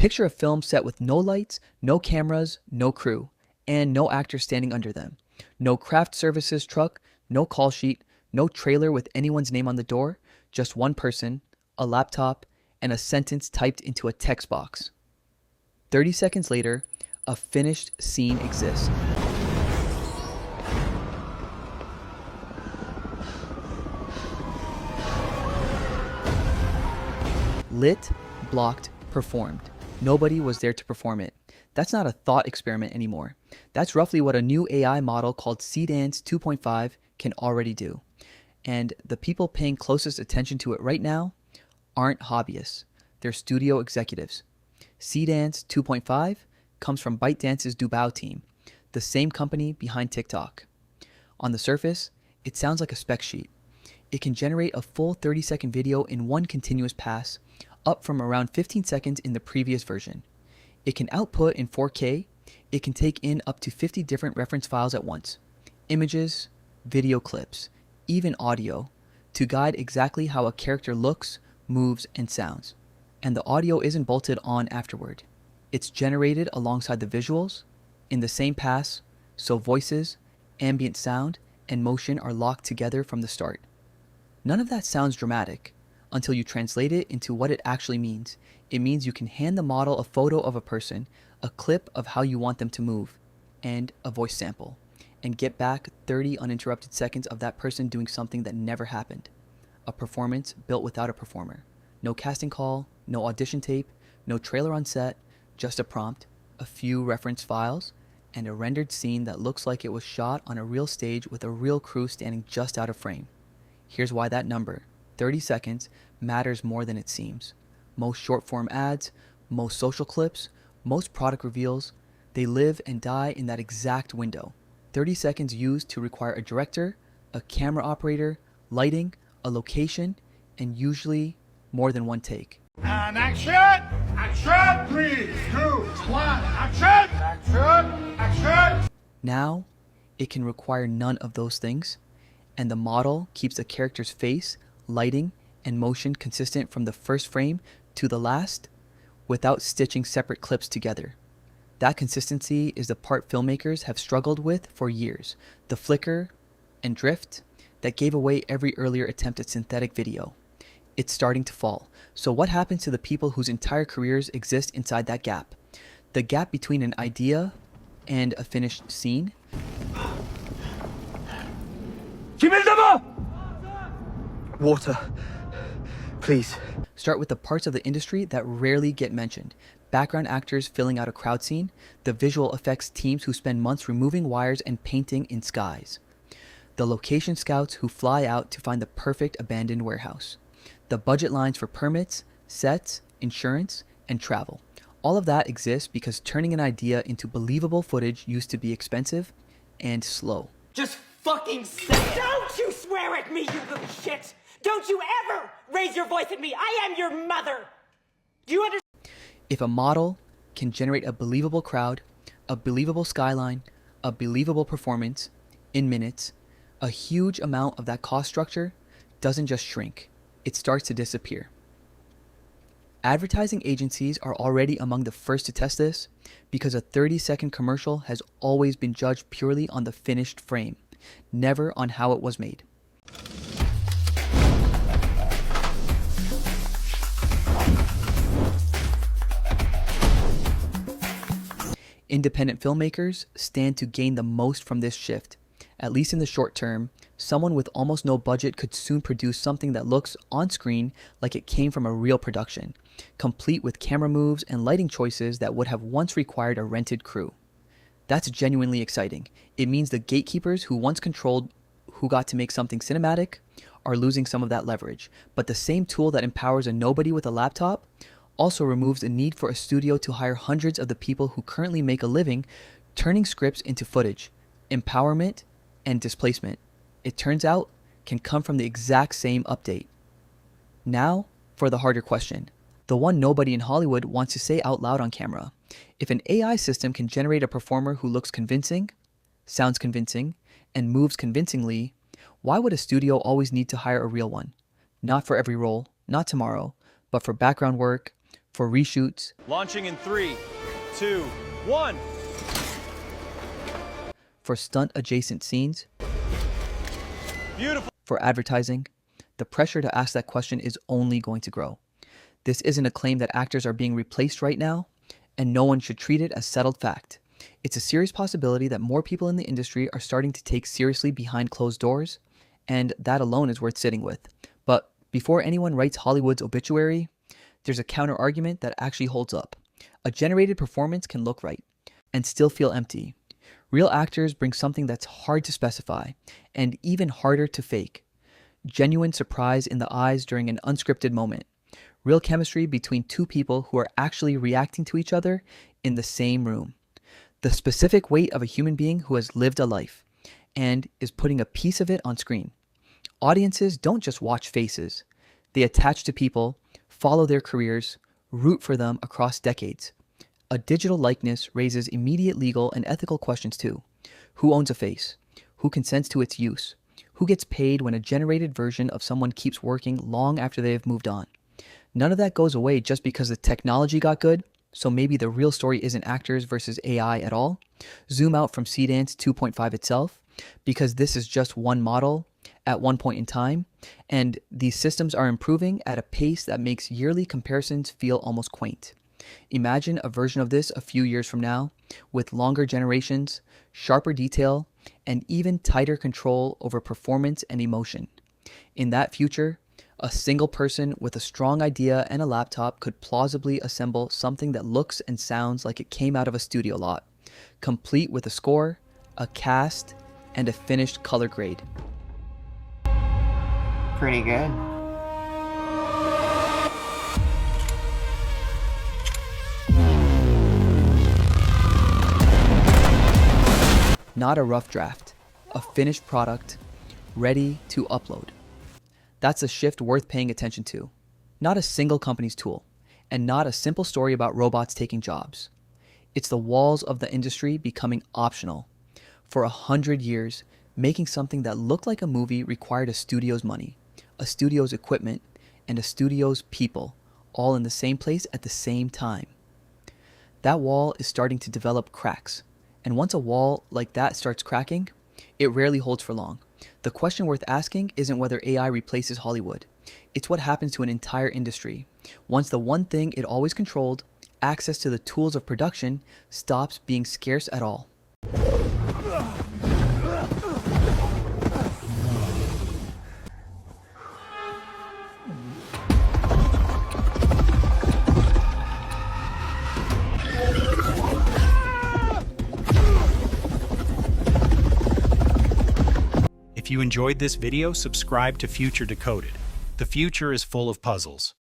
Picture a film set with no lights, no cameras, no crew, and no actors standing under them. No craft services truck, no call sheet, no trailer with anyone's name on the door, just one person, a laptop, and a sentence typed into a text box. 30 seconds later, a finished scene exists. Lit, blocked, performed. Nobody was there to perform it. That's not a thought experiment anymore. That's roughly what a new AI model called Seedance 2.5 can already do. And the people paying closest attention to it right now aren't hobbyists. They're studio executives. Seedance 2.5 comes from ByteDance's Dubao team, the same company behind TikTok. On the surface, it sounds like a spec sheet. It can generate a full 30-second video in one continuous pass, up from around 15 seconds in the previous version. It can output in 4K. It can take in up to 50 different reference files at once, images, video clips, even audio, to guide exactly how a character looks, moves, and sounds. And the audio isn't bolted on afterward. It's generated alongside the visuals in the same pass, so voices, ambient sound, and motion are locked together from the start. None of that sounds dramatic until you translate it into what it actually means. It means you can hand the model a photo of a person, a clip of how you want them to move, and a voice sample, and get back 30 uninterrupted seconds of that person doing something that never happened. A performance built without a performer. No casting call, no audition tape, no trailer on set, just a prompt, a few reference files, and a rendered scene that looks like it was shot on a real stage with a real crew standing just out of frame. Here's why that number, 30 seconds, matters more than it seems. Most short-form ads, most social clips, most product reveals, they live and die in that exact window. 30 seconds used to require a director, a camera operator, lighting, a location, and usually more than one take. And action! Action! 3, 2, 1, action! Action! Action! Now, it can require none of those things, and the model keeps the character's face, lighting, and motion consistent from the first frame to the last without stitching separate clips together. That consistency is the part filmmakers have struggled with for years. The flicker and drift that gave away every earlier attempt at synthetic video. It's starting to fall. So what happens to the people whose entire careers exist inside that gap? The gap between an idea and a finished scene? Water. Please. Start with the parts of the industry that rarely get mentioned. Background actors filling out a crowd scene, the visual effects teams who spend months removing wires and painting in skies, the location scouts who fly out to find the perfect abandoned warehouse, the budget lines for permits, sets, insurance, and travel. All of that exists because turning an idea into believable footage used to be expensive and slow. Just fucking say it! Don't you swear at me, you little shit! Don't you ever raise your voice at me! I am your mother! Do you understand? If a model can generate a believable crowd, a believable skyline, a believable performance in minutes, a huge amount of that cost structure doesn't just shrink, it starts to disappear. Advertising agencies are already among the first to test this because a 30-second commercial has always been judged purely on the finished frame, never on how it was made. Independent filmmakers stand to gain the most from this shift. At least in the short term, someone with almost no budget could soon produce something that looks on screen like it came from a real production, complete with camera moves and lighting choices that would have once required a rented crew. That's genuinely exciting. It means the gatekeepers who once controlled who got to make something cinematic are losing some of that leverage. But the same tool that empowers a nobody with a laptop also removes the need for a studio to hire hundreds of the people who currently make a living turning scripts into footage. Empowerment and displacement, it turns out, can come from the exact same update. Now, for the harder question, the one nobody in Hollywood wants to say out loud on camera. If an AI system can generate a performer who looks convincing, sounds convincing, and moves convincingly, why would a studio always need to hire a real one? Not for every role, not tomorrow, but for background work, for reshoots, Launching in 3, 2, 1. for stunt-adjacent scenes, Beautiful. for advertising. The pressure to ask that question is only going to grow. This isn't a claim that actors are being replaced right now, and no one should treat it as settled fact. It's a serious possibility that more people in the industry are starting to take seriously behind closed doors, and that alone is worth sitting with. But before anyone writes Hollywood's obituary, there's a counter-argument that actually holds up. A generated performance can look right and still feel empty. Real actors bring something that's hard to specify and even harder to fake. Genuine surprise in the eyes during an unscripted moment. Real chemistry between two people who are actually reacting to each other in the same room. The specific weight of a human being who has lived a life and is putting a piece of it on screen. Audiences don't just watch faces. They attach to people, follow their careers, root for them across decades. A digital likeness raises immediate legal and ethical questions too. Who owns a face? Who consents to its use? Who gets paid when a generated version of someone keeps working long after they have moved on? None of that goes away just because the technology got good, so maybe the real story isn't actors versus AI at all. Zoom out from Seedance 2.5 itself, because this is just one model at one point in time, and these systems are improving at a pace that makes yearly comparisons feel almost quaint. Imagine a version of this a few years from now, with longer generations, sharper detail, and even tighter control over performance and emotion. In that future, a single person with a strong idea and a laptop could plausibly assemble something that looks and sounds like it came out of a studio lot, complete with a score, a cast, and a finished color grade. Pretty good. Not a rough draft, a finished product, ready to upload. That's a shift worth paying attention to. Not a single company's tool, and not a simple story about robots taking jobs. It's the walls of the industry becoming optional. For 100 years, making something that looked like a movie required a studio's money, a studio's equipment, and a studio's people, all in the same place at the same time. That wall is starting to develop cracks. And once a wall like that starts cracking, it rarely holds for long. The question worth asking isn't whether AI replaces Hollywood. It's what happens to an entire industry. Once the one thing it always controlled, access to the tools of production, stops being scarce at all. If you enjoyed this video, subscribe to Future Decoded. The future is full of puzzles.